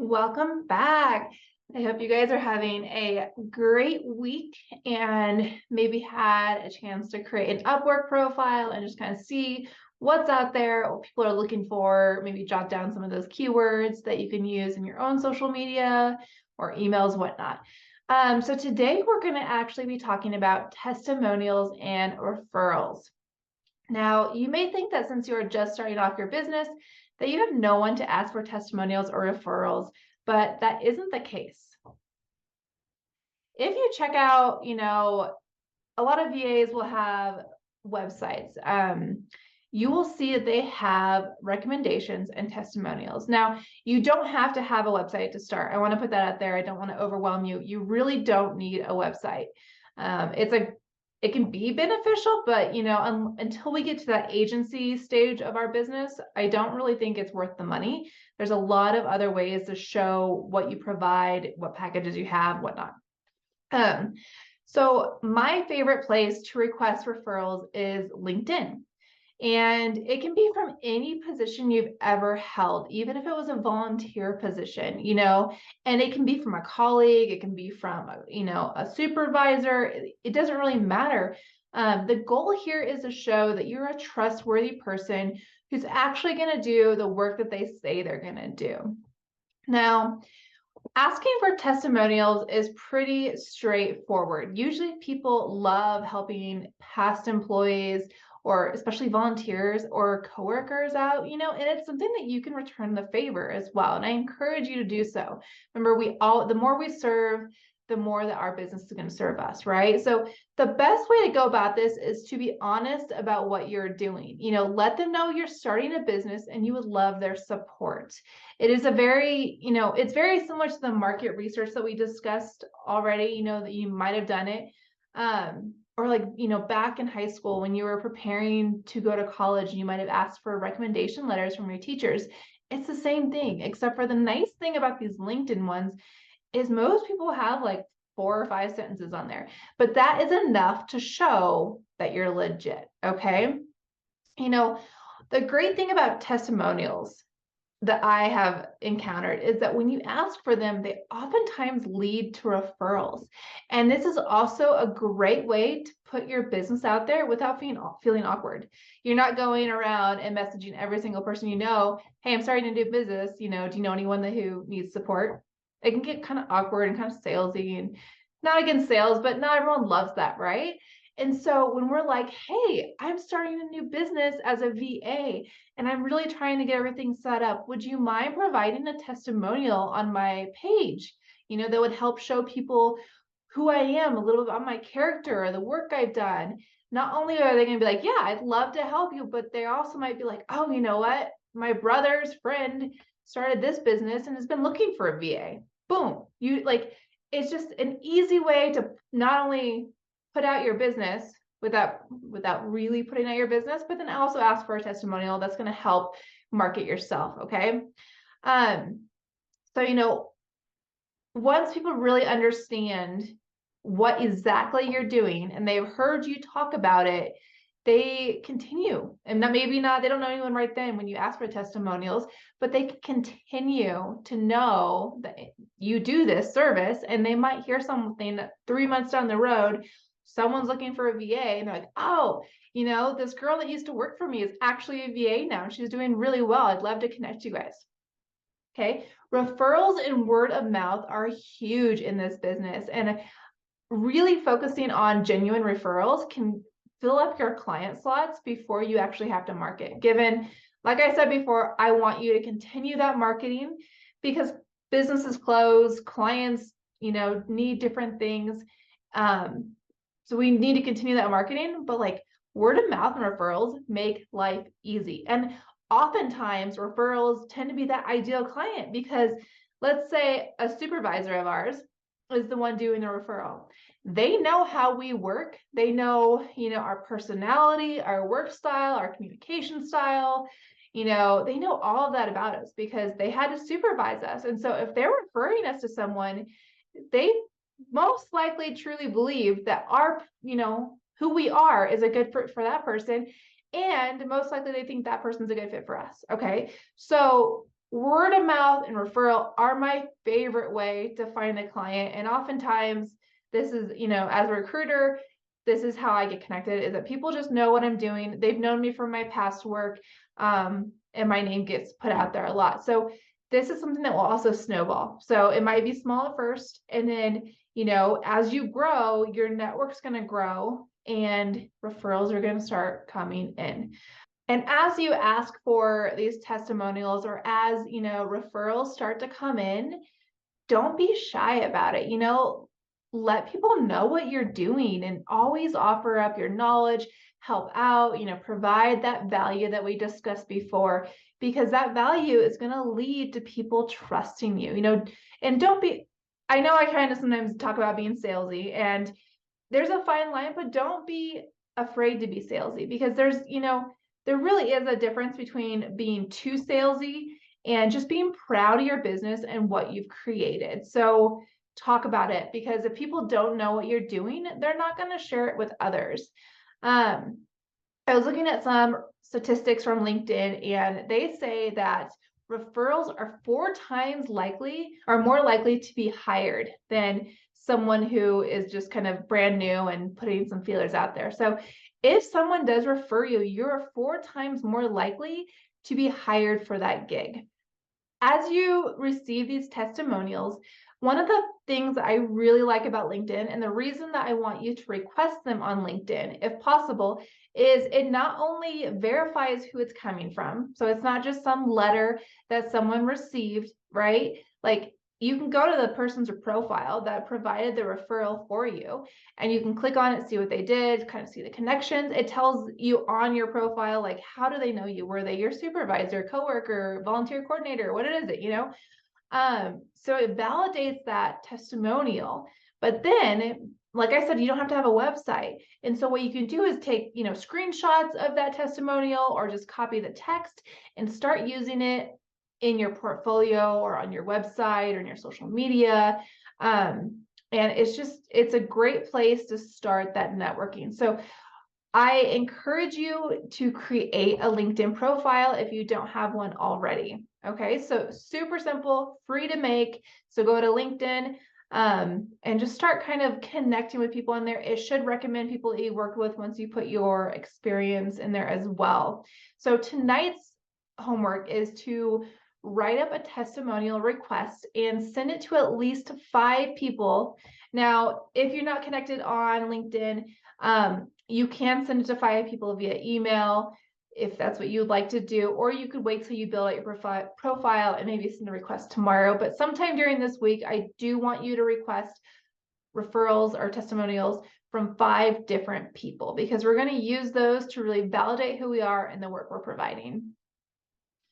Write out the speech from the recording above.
Welcome back. I hope you guys are having a great week and maybe had a chance to create an Upwork profile and just kind of see what's out there, what people are looking for, maybe jot down some of those keywords that you can use in your own social media or emails, whatnot. So today we're going to actually be talking about testimonials and referrals. Now, you may think that since you're just starting off your business, that you have no one to ask for testimonials or referrals, but that isn't the case. If you check out, a lot of VAs will have websites. You will see that they have recommendations and testimonials. Now, you don't have to have a website to start. I want to put that out there. I don't want to overwhelm you. You really don't need a website. It can be beneficial, but until we get to that agency stage of our business, I don't really think it's worth the money. There's a lot of other ways to show what you provide, what packages you have, whatnot. So my favorite place to request referrals is LinkedIn. And it can be from any position you've ever held, even if it was a volunteer position, and it can be from a colleague, it can be from, a supervisor. It doesn't really matter. The goal here is to show that you're a trustworthy person who's actually going to do the work that they say they're going to do. Now, asking for testimonials is pretty straightforward. Usually people love helping past employees or especially volunteers or coworkers out, and it's something that you can return the favor as well. And I encourage you to do so. Remember, the more we serve, the more that our business is going to serve us, right? So the best way to go about this is to be honest about what you're doing. Let them know you're starting a business and you would love their support. It is it's very similar to the market research that we discussed already, that you might have done it. Or back in high school when you were preparing to go to college and you might have asked for recommendation letters from your teachers. It's the same thing, except for the nice thing about these LinkedIn ones is most people have like 4 or 5 sentences on there, but that is enough to show that you're legit, okay? The great thing about testimonials that I have encountered is that when you ask for them, they oftentimes lead to referrals. And this is also a great way to put your business out there without feeling awkward. You're not going around and messaging every single person you know, hey, I'm starting to do business, do you know anyone who needs support? It can get kind of awkward and kind of salesy, and not against sales, but not everyone loves that, right? And so when we're like, hey, I'm starting a new business as a VA and I'm really trying to get everything set up, would you mind providing a testimonial on my page? That would help show people who I am, a little bit about my character or the work I've done. Not only are they going to be like, yeah, I'd love to help you, but they also might be like, oh, you know what? My brother's friend started this business and has been looking for a VA. Boom. It's just an easy way to not only put out your business without really putting out your business, but then also ask for a testimonial that's going to help market yourself. Okay. So, once people really understand what exactly you're doing and they've heard you talk about it, they continue. And maybe not, they don't know anyone right then when you ask for testimonials, but they continue to know that you do this service, and they might hear something that 3 months down the road, someone's looking for a VA and they're like, oh, this girl that used to work for me is actually a VA now and she's doing really well. I'd love to connect you guys. Okay. Referrals and word of mouth are huge in this business, and really focusing on genuine referrals can fill up your client slots before you actually have to market. Given, like I said before, I want you to continue that marketing because businesses close, clients, need different things. So we need to continue that marketing, but like word of mouth and referrals make life easy. And oftentimes referrals tend to be that ideal client because let's say a supervisor of ours is the one doing the referral. They know how we work. They know, our personality, our work style, our communication style. They know all of that about us because they had to supervise us. And so if they're referring us to someone, they most likely truly believe that our, who we are is a good fit for that person. And most likely they think that person's a good fit for us. Okay. So Word of mouth and referral are my favorite way to find a client. And oftentimes, this is, as a recruiter, this is how I get connected, is that people just know what I'm doing. They've known me from my past work, and my name gets put out there a lot. So this is something that will also snowball. So it might be small at first, and then, as you grow, your network's going to grow and referrals are going to start coming in. And as you ask for these testimonials, or as, referrals start to come in, don't be shy about it. Let people know what you're doing and always offer up your knowledge, help out, provide that value that we discussed before, because that value is going to lead to people trusting you, and don't be, I know I kind of sometimes talk about being salesy, and there's a fine line, but don't be afraid to be salesy, because there really is a difference between being too salesy and just being proud of your business and what you've created. So talk about it, because if people don't know what you're doing, they're not going to share it with others. Um, I was looking at some statistics from LinkedIn, and they say that referrals are 4 times likely, or more likely, to be hired than someone who is just kind of brand new and putting some feelers out there. So if someone does refer you, you're 4 times more likely to be hired for that gig. As you receive these testimonials, one of the things I really like about LinkedIn, and the reason that I want you to request them on LinkedIn, if possible, is it not only verifies who it's coming from. So it's not just some letter that someone received, right? Like, you can go to the person's profile that provided the referral for you, and you can click on it, see what they did, kind of see the connections. It tells you on your profile, like, how do they know you? Were they your supervisor, coworker, volunteer coordinator? What is it, So it validates that testimonial. But then, like I said, you don't have to have a website. And so what you can do is take, screenshots of that testimonial, or just copy the text and start using it in your portfolio, or on your website, or in your social media. And it's a great place to start that networking. So I encourage you to create a LinkedIn profile if you don't have one already. Okay, so super simple, free to make. So go to LinkedIn, and just start kind of connecting with people in there. It should recommend people that you worked with once you put your experience in there as well. So tonight's homework is to write up a testimonial request and send it to at least 5 people. Now, if you're not connected on LinkedIn, you can send it to 5 people via email if that's what you'd like to do, or you could wait till you build out your profile and maybe send a request tomorrow. But sometime during this week, I do want you to request referrals or testimonials from 5 different people, because we're going to use those to really validate who we are and the work we're providing.